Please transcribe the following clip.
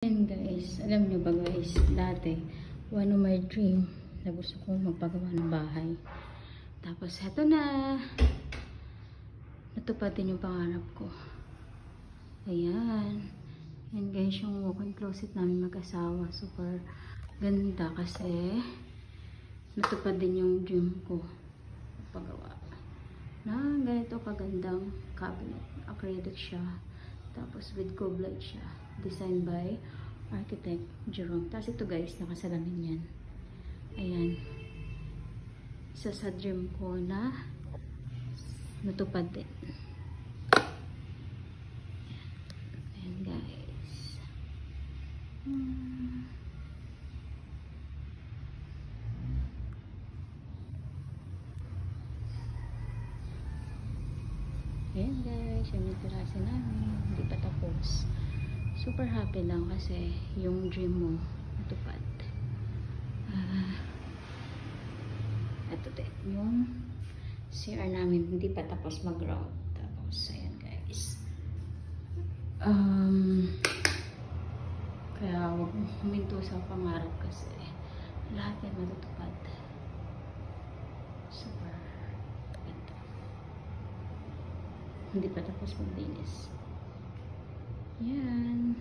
And guys, alam nyo ba guys, dati, one of my dream na gusto kong magpagawa ng bahay. Tapos, heto na. Natupad din yung pangarap ko. Ayan. Yan guys, yung walk-in closet namin mag-asawa. Super ganda kasi natupad din yung dream ko magpagawa. Na ganito kagandang cabinet. Acrylic siya. Tapos with cove light siya. Designed by Architect Jerome. Tapos ito guys, nakasalamin yan. Ayan. Isa sa dream ko na natupad din. Ayan guys. Ayan guys, yan yung terasa namin. Hindi pa tapos. Super happy lang kasi yung dream mo natupad. Ito din yung CR namin, hindi pa tapos mag-ground. Tapos ayan guys, kaya huwag huminto sa pangarap kasi lahat yan matutupad. Super ganda. Hindi pa tapos maglinis. Yan.